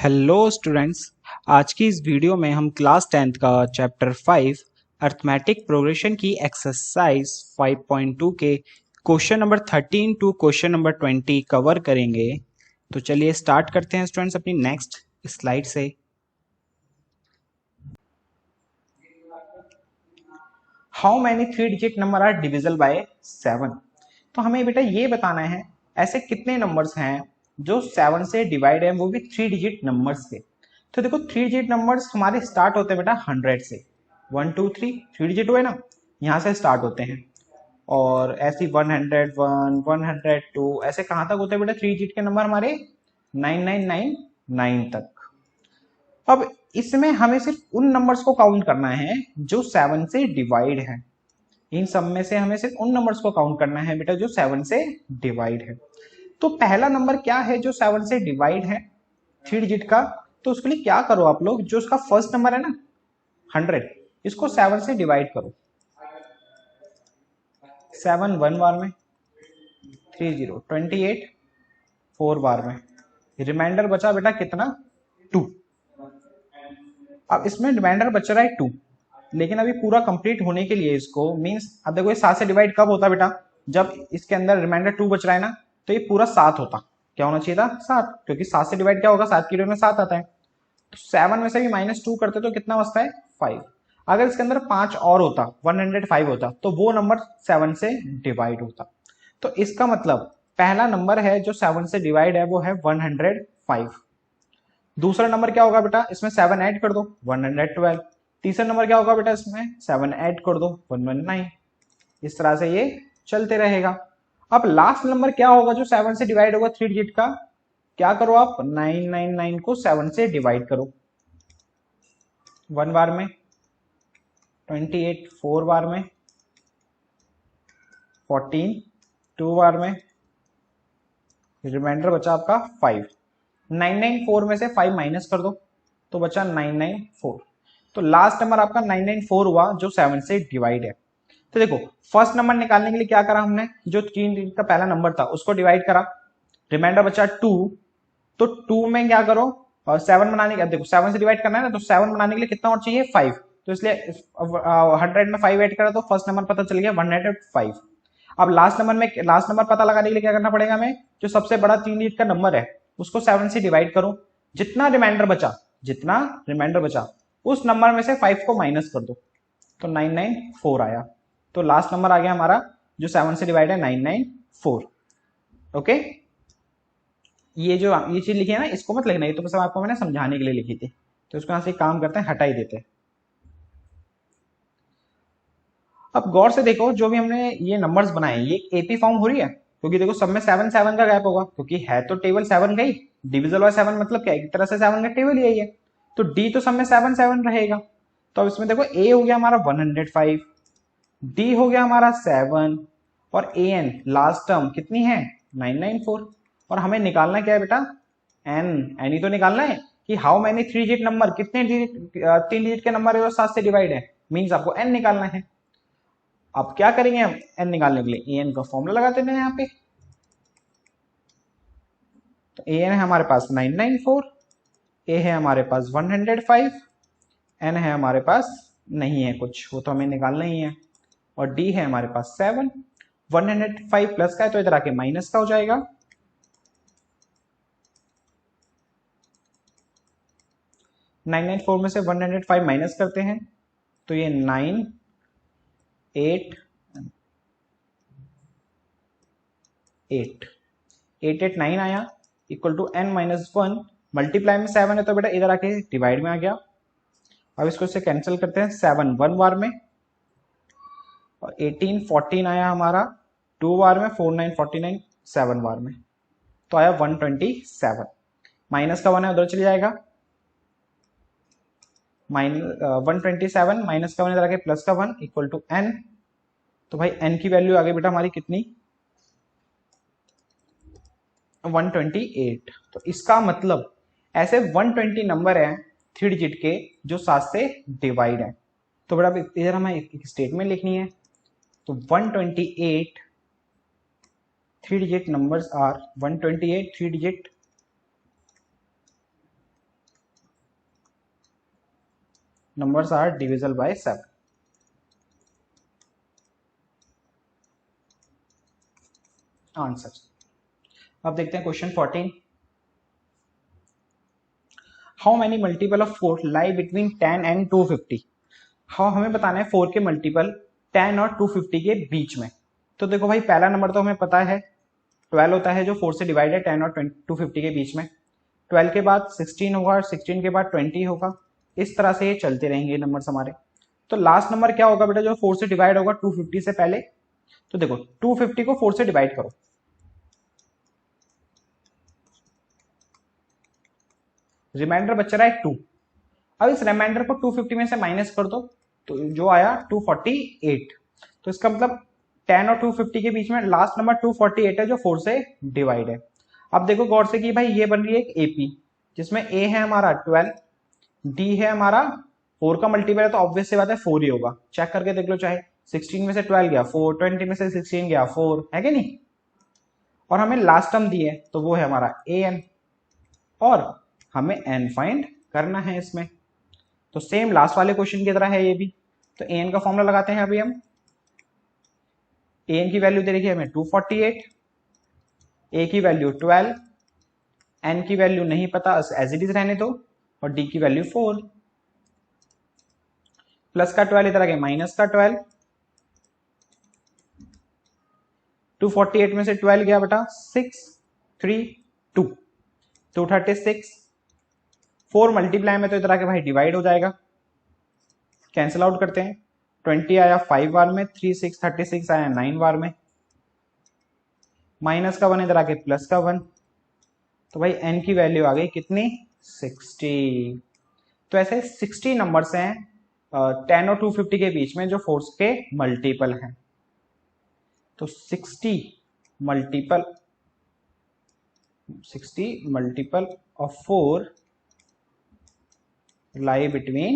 Hello students. आज की इस वीडियो में हम क्लास 10th का चैप्टर 5 अर्थमेटिक प्रोग्रेशन की एक्सरसाइज 5.2 के question number 13 to question number 20 cover करेंगे। तो चलिए स्टार्ट करते हैं स्टूडेंट्स अपनी नेक्स्ट स्लाइड से। How many 3 digit number are divisible by 7। तो हमें बेटा ये बताना है ऐसे कितने नंबर्स हैं जो 7 से डिवाइड है, वो भी 3 डिजिट नंबर्स के। तो देखो 3 डिजिट नंबर्स हमारे स्टार्ट होते हैं बेटा 100 से। 1 2 3 3 डिजिट हुए ना, यहाँ से स्टार्ट होते हैं। और ऐसी 101 102 ऐसे कहाँ तक होते हैं बेटा 3 डिजिट के नंबर हमारे 9999 तक। अब इसमें हमें सिर्फ उन नंबर्स को काउंट करना है जो 7 से डिवाइड है। इन सब में से हमें सिर्फ उन नंबर्स को काउंट करना है बेटा जो 7 से डिवाइड है। तो पहला नंबर क्या है जो 7 से डिवाइड है 3 डिजिट का? तो उसके लिए क्या करो आप लोग, जो उसका फर्स्ट नंबर है ना 100, इसको 7 से डिवाइड करो। 7 1 बार में, 30 28 4 बार में, रिमाइंडर बचा बेटा कितना 2। अब इसमें रिमाइंडर बच रहा है 2, लेकिन अभी पूरा कंप्लीट होने के लिए इसको मींस अब देखो ये 7 से डिवाइड कब होता बेटा, जब इसके अंदर रिमाइंडर 2 बच रहा है ना, तो ये पूरा 7 होता। क्या होना चाहिए था 7, क्योंकि 7 से डिवाइड क्या होगा 7 की डिवाइड में 7 आता है। तो 7 में से भी -2 करते तो कितना बचता है 5। अगर इसके अंदर 5 और होता 105 होता तो वो नंबर 7 से डिवाइड होता। तो इसका मतलब पहला नंबर है जो 7 से डिवाइड है वो है 105। दूसरा नंबर क्या होगा बेटा, इसमें 7 ऐड कर दो 112। तीसरा नंबर क्या होगा बेटा, इसमें 7 ऐड कर दो 119। इस तरह से ये चलते रहेगा। अब लास्ट नंबर क्या होगा जो 7 से डिवाइड होगा 3 डिजिट का? क्या करो आप 999 को 7 से डिवाइड करो। 1 बार में, 28 4 बार में, 14 2 बार में, रिमाइंडर बचा आपका 5। 994 में से 5 माइनस कर दो तो बचा 994। तो लास्ट नंबर आपका 994 हुआ जो 7 से डिवाइड है। तो देखो फर्स्ट नंबर निकालने के लिए क्या करा हमने, जो 3 डिजिट का पहला नंबर था उसको डिवाइड करा, रिमाइंडर बचा 2। तो 2 में क्या करो और 7 बनाने के, देखो 7 से डिवाइड करना है ना, तो 7 बनाने के लिए कितना और चाहिए 5। तो इसलिए 100 में 5 ऐड करा तो फर्स्ट नंबर पता चल गया 105। अब लास्ट नंबर पता लगाने के लिए क्या करना पड़ेगा हमें, जो सबसे बड़ा 3 डिजिट का नंबर है उसको 7 से डिवाइड करो। जितना रिमाइंडर बचा उस नंबर में से 5 को माइनस कर दो तो 994 आया। तो लास्ट नंबर आ गया हमारा जो 7 से डिवाइड है 994। ओके, ये चीज लिखी है ना, इसको मत लिखना, ये तो बस आपको मैंने समझाने के लिए लिखी थी। तो इसको यहां से काम करते हैं, हटा ही देते हैं। अब गौर से देखो जो भी हमने ये नंबर्स बनाए ये एपी फॉर्म हो रही है, क्योंकि देखो सब में 7 7 का गैप होगा, क्योंकि है तो टेबल 7 का ही। डिविजल बाय 7 मतलब क्या है, एक तरह से 7 का टेबल यही है। तो डी तो सब में 7 7 रहेगा। तो अब इसमें देखो ए हो गया हमारा 105, डी हो गया हमारा 7, और ए एन लास्ट टर्म कितनी है 994। और हमें निकालना क्या है बेटा, एन ही तो निकालना है कि हाउ मैनी 3 डिजिट नंबर, कितने डिजिट 3 डिजिट के नंबर है जो 7 से डिवाइड है, मींस आपको एन निकालना है। अब क्या करेंगे हम एन निकालने के लिए, एन का फॉर्मूला लगा देते हैं यहाँ पे। तो ए एन है हमारे पास 994, ए है हमारे पास 105, एन है हमारे पास नहीं है कुछ, वो तो हमें निकालना ही है, और डी है हमारे पास 7। 105 प्लस का है तो इधर आके माइनस का हो जाएगा। 994 में से 105 माइनस करते हैं तो ये 9 8 8 8 8 9 आया equal to n minus 1। Multiply में 7 है तो बेटा इधर आके डिवाइड में आ गया। अब इसको से कैंसिल करते हैं, 7 1 बार में, और 18 14 आया हमारा 2 बार में, 4 9 49 7 बार में, तो आया 127। माइनस का 1 है उधर चले जाएगा, 127 माइनस का 1 इधर आके प्लस का 1 इक्वल टू n। तो भाई n की वैल्यू आ गई बेटा हमारी कितनी 128। तो इसका मतलब ऐसे 120 नंबर है 3 डिजिट के जो 7 से डिवाइड है। तो बेटा इधर हमें एक स्टेटमेंट लिखनी है। तो 128 3 digit numbers are 128 3 digit numbers are divisible by 7. Answer. अब देखते हैं question 14। How many multiple of 4 lie between 10 and 250। हाँ, हमें बताना है 4 के मल्टीपल 10 और 250 के बीच में। तो देखो भाई, पहला नंबर तो हमें पता है 12 होता है, जो 4 से डिवाइड है 10 और 250 के बीच में। 12 के बाद 16 होगा और 16 के बाद 20 होगा। इस तरह से ये चलते रहेंगे नंबर्स हमारे। तो लास्ट नंबर क्या होगा बेटा, जो 4 से डिवाइड होगा 250 से पहले। तो देखो 250 को 4 से डिवाइड करो, रिमाइंडर बच रहा है 2। अब इस रिमाइंडर को 250 में से माइनस कर दो, तो जो आया 248। तो इसका मतलब 10 और 250 के बीच में लास्ट नंबर 248 है, जो 4 से डिवाइड है। अब देखो गौर से कि भाई ये बन रही है एक एपी, जिसमें ए है हमारा 12, डी है हमारा 4 का मल्टीपल है, तो ऑब्वियस सी बात है 4 ही होगा। चेक करके देख लो, चाहे 16 में से 12 गया 4, 20 में से 16 गया 4, है कि नहीं। और हमें लास्ट टर्म दी है, तो वो है हमारा ए एन, और हमें एन फाइंड करना है इसमें। तो सेम लास्ट वाले क्वेश्चन की तरह है ये भी। तो ए एन का फॉर्मूला लगाते हैं अभी हम। ए एन की वैल्यू दे रखी है हमें 248, ए की वैल्यू 12, एन की वैल्यू नहीं पता, एज इट इज रहने दो, और डी की वैल्यू 4। प्लस का 12 इधर आ गया माइनस का 12। 248 में से 12 गया बेटा 6, 3, 2, 236। 4 मल्टीप्लाई में तो इधर आके भाई डिवाइड हो जाएगा, कैंसिल आउट करते हैं। 20 आया 5 बार में, 3 6 36 आया 9 बार में, माइनस का 1 इधर आके प्लस का 1। तो भाई एन की वैल्यू आ गई कितनी, 60। तो ऐसे 60 नंबर्स हैं 10 और 250 के बीच में, जो 4 के मल्टीपल हैं। तो 60 multiple of 4 lie between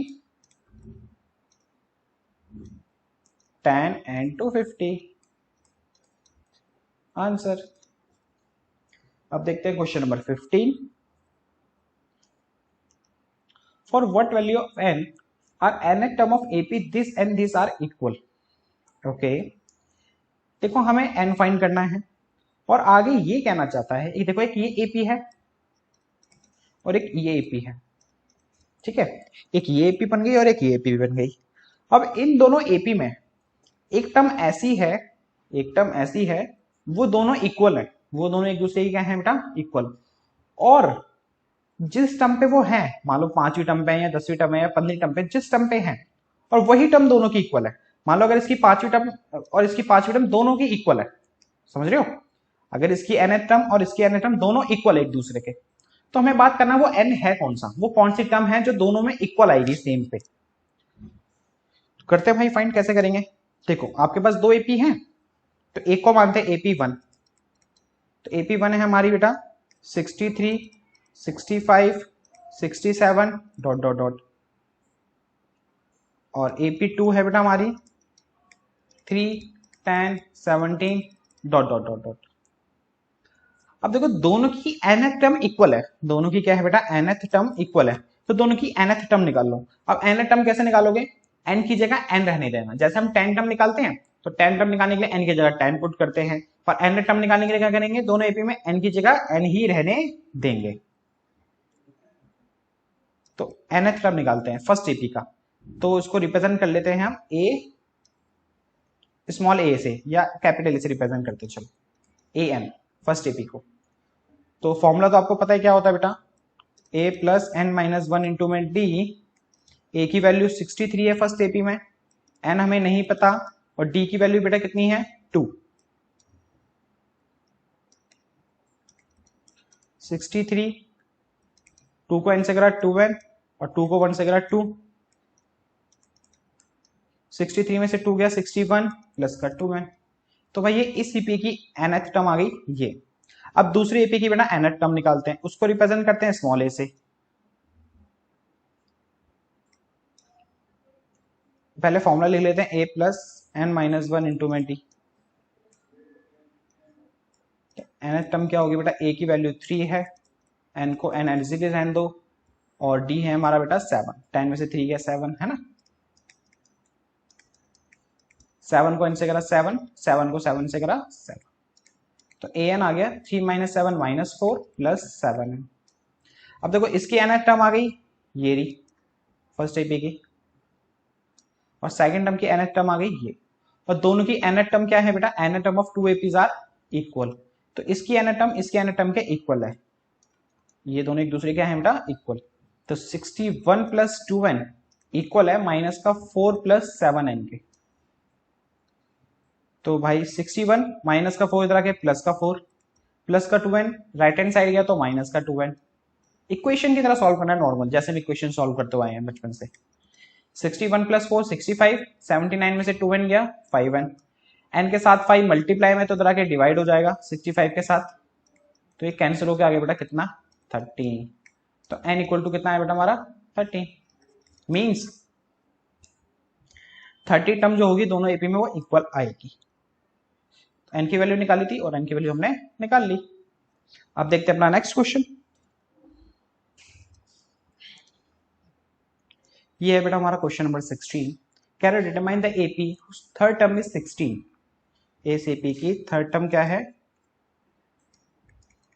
10 and 250। Answer. अब देखते हैं question number 15। For what value of n are nth term of AP this and this are equal. Okay, देखो हमें n फाइंड करना है, और आगे ये कहना चाहता है, एक देखो एक ये AP है और एक ये AP है, ठीक है। एक ये एपी बन गई और एक ये एपी बन गई। अब इन दोनों एपी में एक टर्म ऐसी है, एक टर्म ऐसी है, वो दोनों इक्वल है, वो दोनों एक दूसरे की क्या है बेटा, इक्वल। और जिस टर्म पे वो है, मान लो 5वीं टर्म पे है या 10वीं टर्म है या 15वीं टर्म पे, जिस टर्म पे है, और वही टर्म दोनों की इक्वल है। मान लो अगर इसकी 5वीं टर्म और इसकी 5वीं टर्म दोनों की इक्वल है, समझ रहे हो, अगर इसकी nth टर्म और इसकी nth टर्म दोनों इक्वल है एक दूसरे के, तो हमें बात करना वो n है कौन सा, वो कौन सी टर्म है जो दोनों में इक्वल आएगी सेम पे। करते हैं भाई, फाइंड कैसे करेंगे। देखो आपके पास दो एपी हैं, तो एक को मानते हैं AP1। तो AP1 है हमारी बेटा 63, 65, 67 डॉट डॉट डॉट, और AP2 है बेटा हमारी 3, 10, 17 डॉट डॉट डॉट डॉट। अब देखो दोनों की nth टर्म इक्वल है, दोनों की क्या है बेटा, nth टर्म इक्वल है, तो दोनों की nth टर्म निकाल लो। अब nth टर्म कैसे निकालोगे, n की जगह n रहने देना। जैसे हम 10 टर्म निकालते हैं, तो 10 टर्म निकालने के लिए n की जगह 10 पुट करते हैं, पर n टर्म निकालने के लिए क्या करेंगे, दोनों एपी में n की जगह n ही रहने देंगे। तो nth टर्म निकालते हैं फर्स्ट एपी का, तो इसको रिप्रेजेंट कर लेते हैं हम a स्मॉल a से, या कैपिटल ए से रिप्रेजेंट करते हैं, चलो an फर्स्ट एपी को। तो फॉर्मूला तो आपको पता है क्या होता है बेटा, a plus n minus 1 into में d। a की वैल्यू 63 है फर्स्ट एपी में, n हमें नहीं पता, और d की वैल्यू बेटा कितनी है 2। 63, 2 को n से करा 2n, और 2 को 1 से करा 2। 63 में से 2 गया 61 प्लस का 2n। तो भाई ये इस एपी की nth टर्म आ गई ये। अब दूसरी एपी की बेटा nth टर्म निकालते हैं, उसको रिप्रेजेंट करते हैं स्मॉल a से। पहले फॉर्मूला लिख लेते हैं a plus n minus 1 into में d। nth टर्म क्या होगी बेटा, a की वैल्यू 3 है, n को n एज इट इज रहने दो, और डी है हमारा बेटा 7, 10 में से 3 गया 7 है ना, 7 को इनसे करा 7, 7 को 7 से करा 7, तो ए एन आ गया 3 माइनस 7 माइनस 4 प्लस 7। अब देखो इसकी एन टर्म आ गई ये रही फर्स्ट एपी की, और सेकंड टर्म की एन टर्म आ गई ये, और दोनों की एन टर्म क्या है बेटा, n term of two APs are equal, तो इसकी एन टर्म इसकी एन टर्म के इक्वल है, ये दोनों एक दूसरे के हैं बेटा इक्वल, तो 61 प्लस 2n इक्वल है माइनस का 4 प्लस 7n के, तो भाई 61 माइनस का 4 इधर आके प्लस का 4 प्लस का 2n, राइट हैंड साइड गया तो माइनस का 2n। इक्वेशन की तरह सॉल्व करना है नॉर्मल, जैसे हम इक्वेशन सॉल्व करते हुए आए हैं बचपन से। 61 प्लस 4 65, 79 में से 2n गया 5n, n के साथ 5 मल्टीप्लाई में तो इधर आके डिवाइड हो जाएगा 65 के साथ, तो ये कैंसिल होकर आगे बेटा कितना 13, तो n इक्वल टू कितना है बेटा हमारा 13, मीन्स 30 टर्म जो होगी दोनों एपी में वो इक्वल आएगी। n की वैल्यू निकाली थी और n की वैल्यू हमने निकाल ली। अब देखते हैं अपना नेक्स्ट क्वेश्चन, ये है बेटा हमारा क्वेश्चन नंबर 16, कह रहे determine the AP third term is 16, इस एपी की थर्ड टर्म क्या है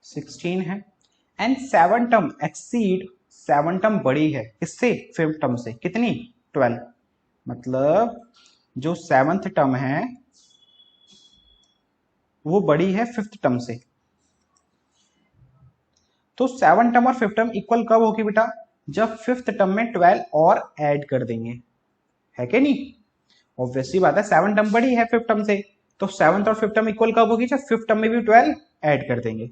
16 है, एंड 7 टर्म एक्सीड, 7 टर्म बड़ी है इससे फिफ्थ टर्म से कितनी 12, मतलब जो 7th टर्म है वो बड़ी है फिफ्थ टर्म से, तो 7 टर्म और फिफ्थ टर्म इक्वल कब होगी बेटा, जब फिफ्थ टर्म में 12 और ऐड कर देंगे, है कि नहीं, ऑब्वियसली बात है 7 टर्म बड़ी है फिफ्थ टर्म से, तो 7th और फिफ्थ टर्म इक्वल कब होगी, जब फिफ्थ टर्म में भी 12 ऐड कर देंगे।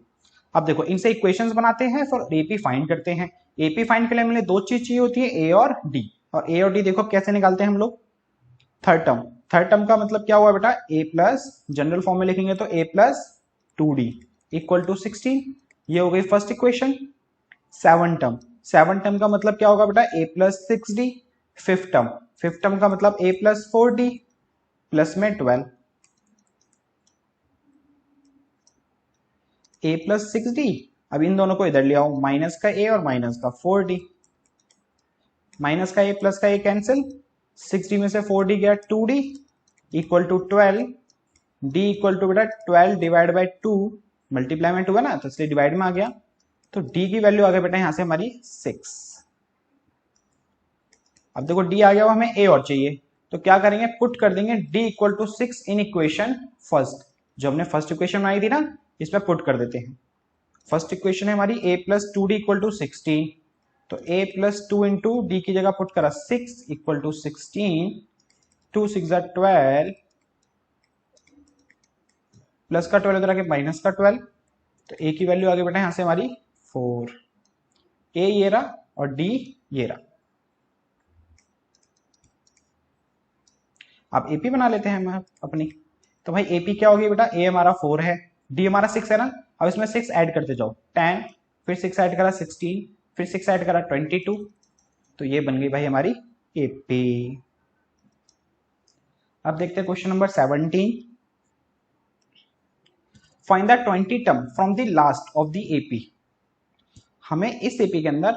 अब देखो इनसे इक्वेशंस बनाते हैं फिर एपी फाइंड करते हैं। एपी फाइंड के लिए हमें दो चीज चाहिए होती है, ए और डी, और ए और डी देखो कैसे निकालते हैं हम लोग, थर्ड टर्म का मतलब क्या हुआ बेटा, ए प्लस, जनरल फॉर्म में लिखेंगे तो ए प्लस 2d इक्वल टू 16, ये हो गई फर्स्ट इक्वेशन। 7 टर्म का मतलब क्या होगा बेटा, ए प्लस 6d, फिफ्थ टर्म का मतलब ए प्लस 4d प्लस में 12, ए प्लस 6d, अब इन दोनों को इधर ले आओ, माइनस का ए और माइनस का 4d, माइनस का ए प्लस का ए कैंसिल, 6d में से 4d गया 2d equal to 12, d equal to बेटा 12 डिवाइड बाई 2, मल्टीप्लाई में 2 है ना तो इसलिए डिवाइड में आ गया, तो d की वैल्यू आ गई बेटा यहां से हमारी 6। अब देखो d आ गया, हमें a और चाहिए, तो क्या करेंगे, पुट कर देंगे d equal to 6 in equation first, जो हमने फर्स्ट इक्वेशन बनाई थी ना इसमें पुट कर देते हैं। फर्स्ट इक्वेशन है हमारी a plus 2d equal to 16, तो a प्लस 2 इंटू डी की जगह पुट करा 6 इक्वल टू 16, 2 6 12 प्लस का 12 इधर आके माइनस का 12, तो a की वैल्यू आ गई बेटा यहां से हमारी 4, a ये रहा और d ये रहा। अब एपी बना लेते हैं हम अपनी, तो भाई एपी क्या होगी बेटा, a हमारा 4 है, d हमारा 6 है ना, अब इसमें 6 ऐड करते जाओ 10, फिर 6 ऐड करा 16, फिर 6 ऐड करा 22, तो ये बन गई भाई हमारी एपी। अब देखते हैं question number 17, find the 20 term from the last of the AP, हमें इस एपी के अंदर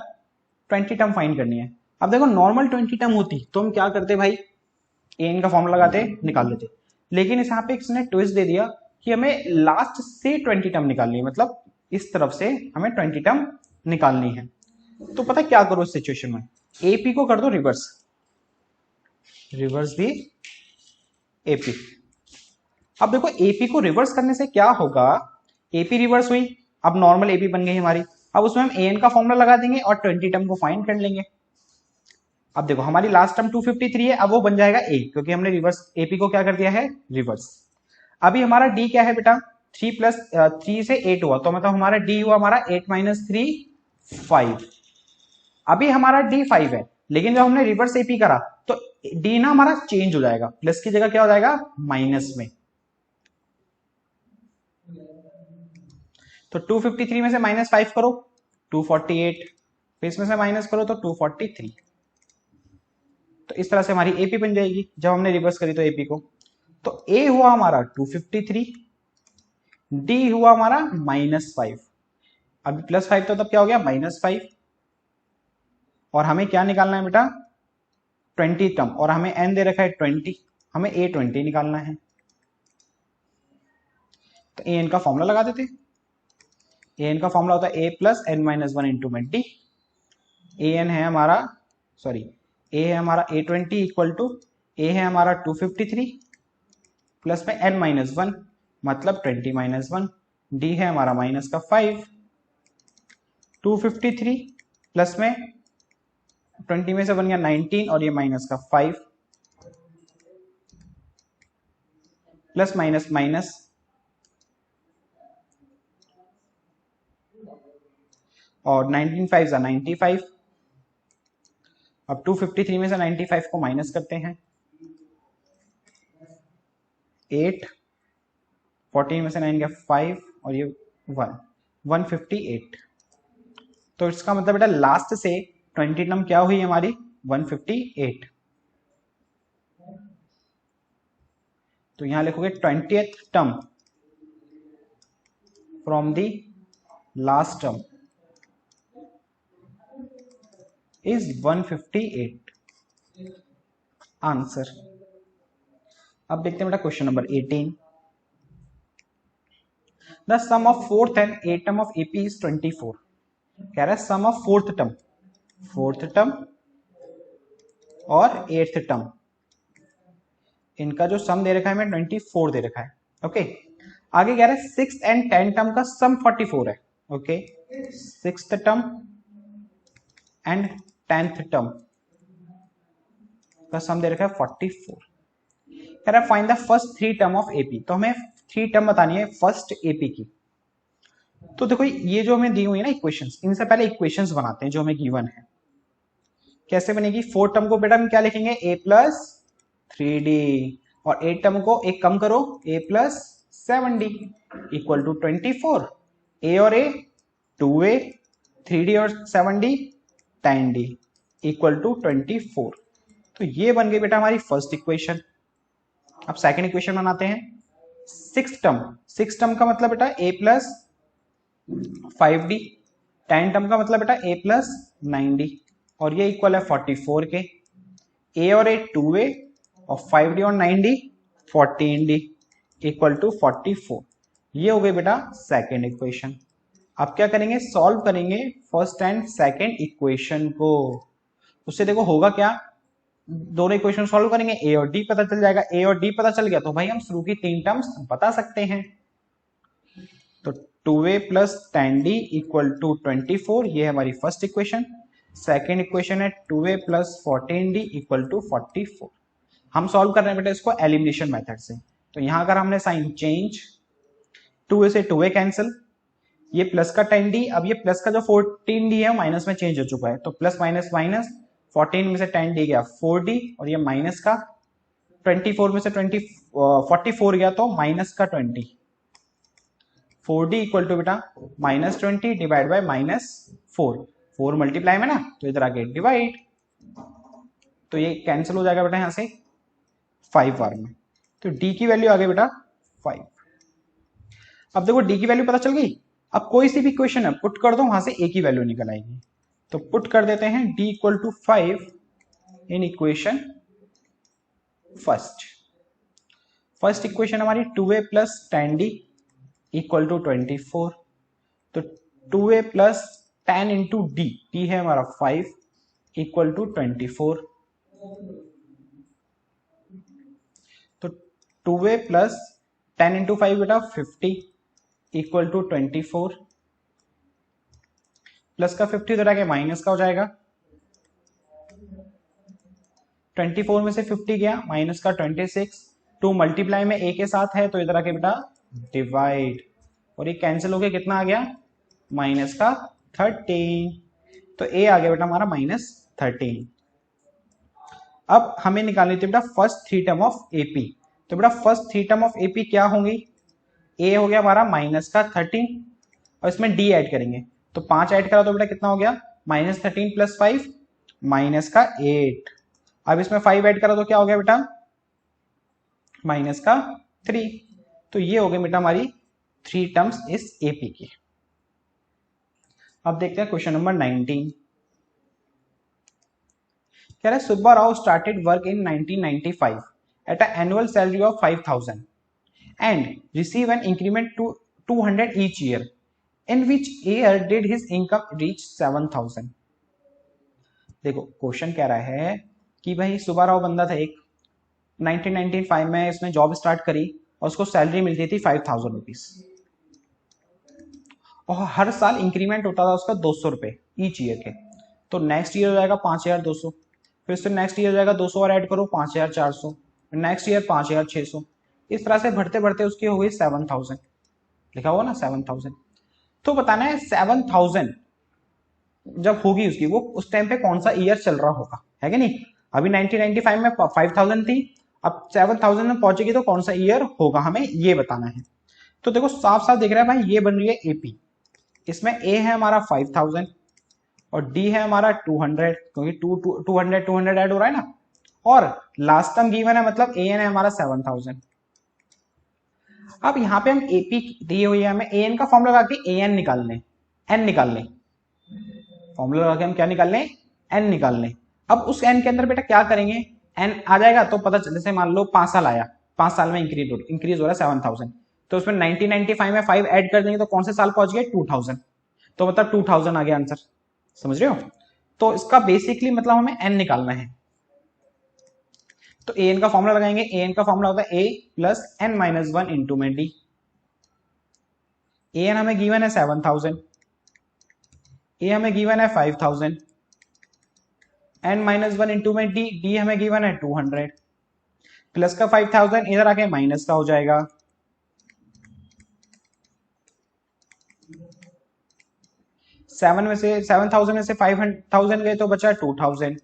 20 टर्म फाइंड करनी है। अब देखो नॉर्मल 20 टर्म होती तो हम क्या करते भाई, एन का फॉर्मूला लगाते निकाल लेते, लेकिन इस यहाँ पे इसने ट्विस्ट दे दिया कि हमें लास्ट से 20 टर्म निकालनी है, मतलब इस तरफ से हमें 20 टर्म निकालनी है। तो पता क्या करो इस सिचुएशन में, एपी को कर दो रिवर्स, दी एपी। अब देखो एपी को रिवर्स करने से क्या होगा, एपी रिवर्स हुई, अब नॉर्मल एपी बन गई हमारी, अब उसमें हम एन का फॉर्मूला लगा देंगे और 20 टर्म को फाइंड कर लेंगे। अब देखो हमारी लास्ट टर्म 253 है, अब वो बन जाएगा ए, क्योंकि हमने रिवर्स एपी को क्या कर दिया है रिवर्स। अभी हमारा डी क्या है बेटा, 3 प्लस 3 से 8 हुआ, तो मतलब हमारा डी हुआ हमारा 8 माइनस 3 5। अभी हमारा डी 5 है, लेकिन जब हमने रिवर्स एपी करा तो डी ना हमारा चेंज हो जाएगा, प्लस की जगह क्या हो जाएगा माइनस में, तो 253 में से माइनस 5 करो 248, फिर इसमें से माइनस करो तो 243, तो इस तरह से हमारी एपी बन जाएगी जब हमने रिवर्स करी तो एपी को। तो ए हुआ हमारा 253, डी हुआ हमारा -5, अभी +5 तो तब क्या हो गया -5, और हमें क्या निकालना है बेटा 20 टर्म, और हमें n दे रखा है 20, हमें a20 निकालना है। तो an का फॉर्मूला लगा देते। an का फॉर्मूला होता है a plus n minus one into में डी। an है हमारा सॉरी a है हमारा a20 इक्वल टू a है हमारा 253 प्लस में n माइनस वन मतलब 20 माइनस वन, डी है हमारा माइनस का 5, 253 प्लस में 20 में से बन गया 19 और ये माइनस का 5 प्लस माइनस माइनस और 19 5 जा 95। अब 253 में से 95 को माइनस करते हैं, 8, 14 में से 9 गया 5 और ये 1, 158। तो इसका मतलब बेटा लास्ट से 20 टर्म क्या हुई हमारी 158। तो यहां लिखोगे 20th term from the last term is 158 answer. अब देखते हैं बेटा question number 18। The sum of fourth and eight term of AP is 24। कह रहा है सम ऑफ फोर्थ टर्म और एट्थ टर्म, इनका जो सम दे रखा है हमें 24 दे रखा है। ओके आगे कह रहा है सिक्स एंड 10 टर्म का सम 44 है। Okay sixth term and 10th term का सम दे रखा है 44। कह रहा है find the first 3 term of AP. तो हमें 3 टर्म बतानी है फर्स्ट एपी की। तो देखो ये जो हमें दी हुई है ना इक्वेशंस, इनसे पहले इक्वेशंस बनाते हैं जो हमें गिवन है। कैसे बनेगी, 4 टर्म को बेटा हम क्या लिखेंगे a प्लस 3d और 8 टर्म को एक कम करो a plus 7d equal to 24। a और a 2a, 3d और 7d 10d इक्वल टू 24। तो ये बन गई बेटा हमारी फर्स्ट इक्वेशन। अब सेकंड इक्वेशन बनाते हैं। सिक्स टर्म का मतलब बेटा a प्लस 5d, 10 टर्म का मतलब बेटा a प्लस 9d और ये इक्वल है 44 के। a और a 2a और 5d और 9d 14d इक्वल टू 44। ये हो गई बेटा सेकेंड इक्वेशन। अब क्या करेंगे, सॉल्व करेंगे फर्स्ट एंड सेकेंड इक्वेशन को। उससे देखो होगा क्या, दोनों इक्वेशन सॉल्व करेंगे a और d पता चल जाएगा। a और d पता चल गया तो भाई हम शुरू की 3 टर्म्स बता सकते हैं। तो 2a plus 10d equal to 24, ये है हमारी फर्स्ट इक्वेशन। सेकेंड इक्वेशन है 2a plus 14d equal to 44। हम सॉल्व कर रहे हैं बेटा इसको एलिमिनेशन मेथड से। तो यहां अगर हमने साइन चेंज, 2a से 2a कैंसिल, ये प्लस का 10d, अब ये प्लस का जो 14d है माइनस में चेंज हो चुका है। तो प्लस माइनस माइनस, 14 में से 10d गया 4d और ये माइनस का 24 में से 44 गया तो माइनस का 20। 4d इक्वल टू बेटा minus 20 divide by minus 4 multiply में ना, तो इधर आगे डिवाइड, तो ये कैंसिल हो जाएगा बेटा यहां से 5 बार में। तो d की वैल्यू आ गई बेटा 5। अब देखो d की वैल्यू पता चल गई। अब कोई सी भी इक्वेशन है पुट कर दो, वहां से a की वैल्यू निकल आएगी। तो पुट कर देते हैं d equal to 5 in equation first equation हमारी 2a plus 10d equal to 24। तो 2a प्लस 10 इंटू d है हमारा 5 इक्वल टू 24। तो 2a प्लस 10 इंटू 5 बेटा 50 इक्वल टू 24 प्लस का 50 इधर आके माइनस का हो जाएगा। 24 में से 50 गया माइनस का 26, 2 मल्टीप्लाई में a के साथ है तो इधर आके बेटा डिवाइड, और ये कैंसिल हो गया कितना आ गया माइनस का 13। तो a आ गया बेटा हमारा माइनस 13। अब हमें निकालनी थी बेटा फर्स्ट 3 टर्म ऑफ एपी। तो बेटा फर्स्ट 3 टर्म ऑफ एपी क्या होंगी, a हो गया हमारा माइनस का 13 और इसमें d ऐड करेंगे तो 5 ऐड करा तो बेटा कितना हो गया माइनस 13 प्लस 5 माइनस का 8। अब इसमें 5 ऐड करा तो क्या हो गया बेटा माइनस का 3। तो ये हो गई बेटा हमारी 3 टर्म्स इस एपी की। अब देखते हैं क्वेश्चन नंबर 19। कह रहा है Subba Rao started work in 1995 at a annual salary of 5000 and receive an increment to 200 each year. In which year did his income reach 7000? देखो क्वेश्चन कह रहा है कि भाई सुब्बा राव बंदा था एक, 1995 में इसने जॉब स्टार्ट करी और उसको सैलरी मिलती थी 5000 रुपीज और हर साल इंक्रीमेंट होता था उसका 200 रुपये ईच ईयर के। तो नेक्स्ट ईयर हो जाएगा 5200, फिर उससे नेक्स्ट ईयर हो जाएगा 200 और ऐड करो 5400, नेक्स्ट ईयर 5600, इस तरह से बढ़ते बढ़ते उसकी हो गई 7000, लिखा हुआ ना 7000। तो बताना है 7000 जब होगी उसकी, वो उस टाइम पे कौन सा ईयर चल रहा होगा, है कि नहीं। अभी 1995 में 5000 थी, अब 7000 में पहुंचेगी तो कौन सा ईयर होगा, हमें ये बताना है। तो देखो साफ साफ दिख रहा है भाई, ये बन रही है एपी, इसमें ए है हमारा 5000 और डी है हमारा 200, क्योंकि 200 ऐड हो रहा है ना, और लास्ट टर्म गिवन है मतलब ए एन है हमारा 7000। अब यहाँ पे हम एपी दी हुई है, हमें ए एन का फॉर्मूला लगा के ए एन निकाल लें, एन निकाल लें, फॉर्मूला लगा के हम क्या निकाल लें, एन निकाल लें। अब उस एन के अंदर बेटा क्या करेंगे, एन आ जाएगा तो पता चले, जैसे मान लो 5 साल आया, 5 साल में इंक्रीज हो रहा है 7000, तो उसमें 1995 में 5 ऐड कर देंगे तो कौन से साल पहुंच गए 2000, तो मतलब 2000 आ गया आंसर, समझ रहे हो। तो इसका बेसिकली मतलब हमें एन निकालना है, तो ए एन का फॉर्मूला लगाएंगे, ए एन का फॉर्मूला होता है ए प्लस एन माइनस 1 इंटू में डी। ए एन हमें गिवन है 7000, ए हमें गिवन है 5000, एन माइनस 1 इंटू में डी, डी हमें गिवन है 200, प्लस का 5000 इधर आके माइनस का हो जाएगा, सेवन में से 7000 में से 5000 गए तो बचा 2000,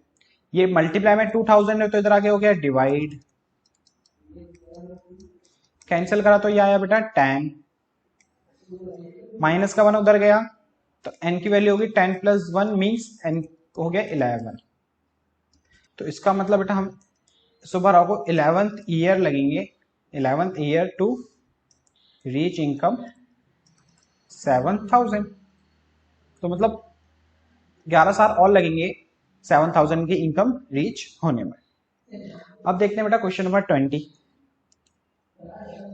ये मल्टीप्लाई में 2000 है तो इधर आके हो गया डिवाइड, कैंसिल करा तो ये आया बेटा 10, माइनस का 1 उधर गया तो n की वैल्यू होगी 10 प्लस 1 मीन्स n हो गया 11। तो इसका मतलब बेटा हम सुब्बा राव को 11th ईयर लगेंगे, 11th year to reach income 7000, तो मतलब 11 साल और लगेंगे 7000 की इनकम रीच होने में। अब देखते हैं बेटा क्वेश्चन नंबर 20।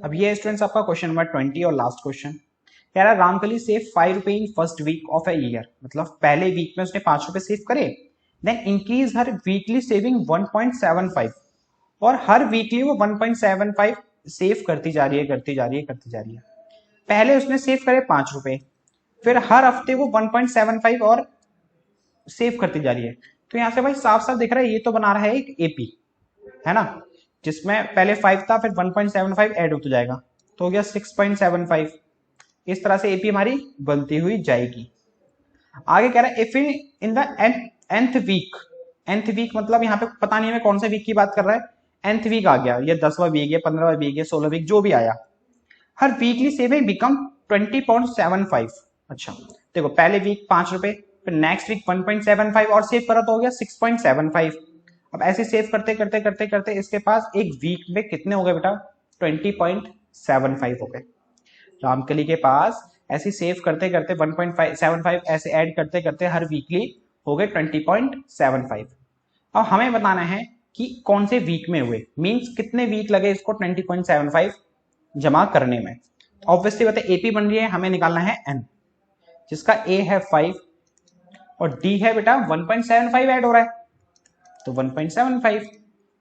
अब ये स्टूडेंट्स आपका क्वेश्चन नंबर 20 और लास्ट क्वेश्चन कह रहा है रामकली सेव 5 रुपए in first week of a year, मतलब पहले वीक में उसने 5 रुपए सेव करे, देन इंक्रीज हर वीकली सेविंग 1.75 और हर वीकली वो 1.75 सेव करती जा रही है। पहले उसने सेव करे 5 रुपए, फिर हर हफ्ते वो 1.75 और सेव करती जा रही है। तो यहां से भाई साफ साफ दिख रहा है ये तो बना रहा है एक एपी, है ना, जिसमें पहले 5 था फिर 1.75 ऐड होता जाएगा तो हो गया 6.75, इस तरह से एपी हमारी बनती हुई जाएगी। आगे कह रहा है if in the nth week मतलब यहाँ पे पता नहीं हमें कौन से वीक की बात कर रहा है, nth वीक आ गया, ये 10वां वीक है, 15वां वीक है, 16वां वीक जो भी आया, हर वीकली सेविंग बिकम 20.75। अच्छा देखो पहले वीक 5 रुपए, फिर नेक्स्ट वीक 1.75 और सेव करा तो हो गया 6.75। अब ऐसे सेव करते करते करते करते इसके पास एक वीक में कितने हो गए बेटा 20.75 हो गए। रामकली के पास ऐसे सेव करते करते 1.75 ऐसे ऐड करते करते हर वीकली हो गए 20.75। अब हमें बताना है कि कौन से वीक में हुए, मींस कितने वीक लगे इसको 20.75 जमा करने में। ऑब्वियसली बात है एपी बन रही है, हमें निकालना है एन, जिसका ए है 5 और डी है बेटा 1.75 ऐड हो रहा है तो 1.75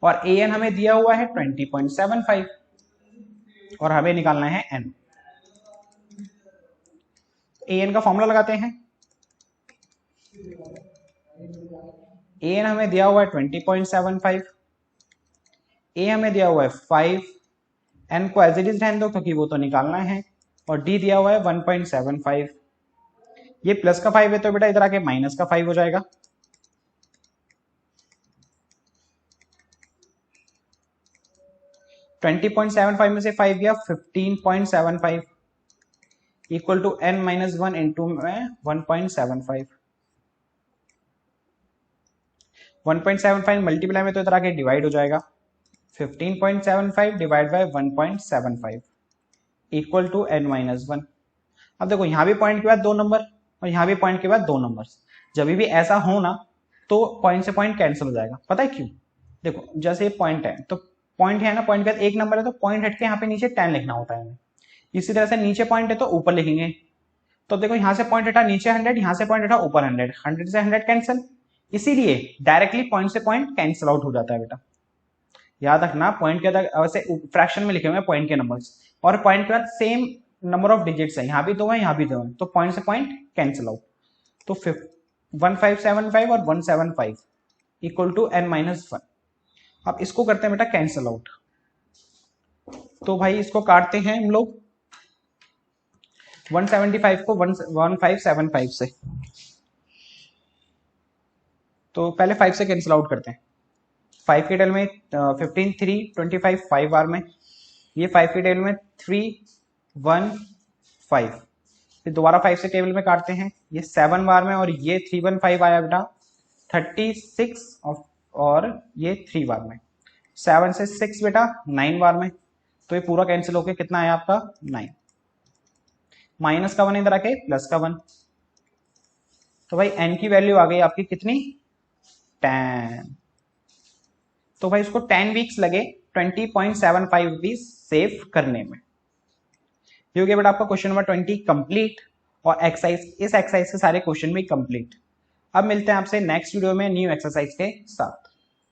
और ए एन हमें दिया हुआ है 20.75 और हमें निकालना है एन। ए एन का फॉर्मूला लगाते हैं, ए एन हमें दिया हुआ है 20.75, ए हमें दिया हुआ है 5, एन को एज इट इज रहने दो क्योंकि वो तो निकालना है, और डी दिया हुआ है 1.75। ये प्लस का 5 है तो बेटा इधर आके माइनस का 5 हो जाएगा, $20.75 में से 5 गया 15.75 equal to n minus 1 into में 1.75। 1.75 मल्टीप्लाई में तो इधर आके डिवाइड हो जाएगा, 15.75 divide by 1.75 equal to n minus 1। अब देखो यहाँ भी पॉइंट के बाद 2 नंबर और यहाँ भी पॉइंट के बाद 2 नंबर, जब भी ऐसा हो ना तो पॉइंट से पॉइंट कैंसिल हो जाएगा। पता है क्यों? देखो जैसे ये पॉइंट है तो पॉइंट है ना, पॉइंट के बाद एक नंबर है तो पॉइंट हट के यहाँ पे नीचे 10 लिखना होता है हमें। इसी तरह से नीचे पॉइंट है तो ऊपर लिखेंगे। तो देखो यहाँ से पॉइंट हटा नीचे 100, यहाँ से पॉइंट हटा ऊपर 100, 100 से 100 कैंसिल, इसीलिए डायरेक्टली पॉइंट से पॉइंट कैंसिल आउट हो जाता है बेटा। याद रखना पॉइंट के अंदर वैसे फ्रैक्शन में लिखे हुए पॉइंट के नंबर्स, और पॉइंट के बाद सेम नंबर ऑफ डिजिट्स है, यहाँ भी 2 है यहाँ भी 2 है, तो पॉइंट से पॉइंट कैंसिल आउट। तो 1575 और 175 इक्वल टू n-1। अब इसको करते हैं बेटा कैंसिल आउट। तो भाई इसको काटते हैं हम लोग 175 को 1575 से। तो पहले 5 से कैंसिल आउट करते हैं। 5 के टेबल में 15 3 25 5 बार में, ये 5 के टेबल में 3 1 5, फिर दोबारा 5 से टेबल में काटते हैं, ये 7 बार में, और ये 315 आया बेटा 36 और ये 3 बार में। 7 से 6 बेटा 9 बार में, तो ये पूरा कैंसिल होके कितना आया आपका 9। माइनस का 1 इधर आके प्लस का 1, तो भाई n की वैल्यू आ गई आपकी कितनी 10। तो भाई इसको 10 वीक्स लगे 20.75 रुपीज सेव करने में। ये हो गया बेटा आपका क्वेश्चन नंबर 20 कंप्लीट, और एक्सरसाइज, इस एक्सरसाइज के सारे क्वेश्चन भी कंप्लीट। अब मिलते हैं आपसे नेक्स्ट वीडियो में न्यू एक्सरसाइज के साथ।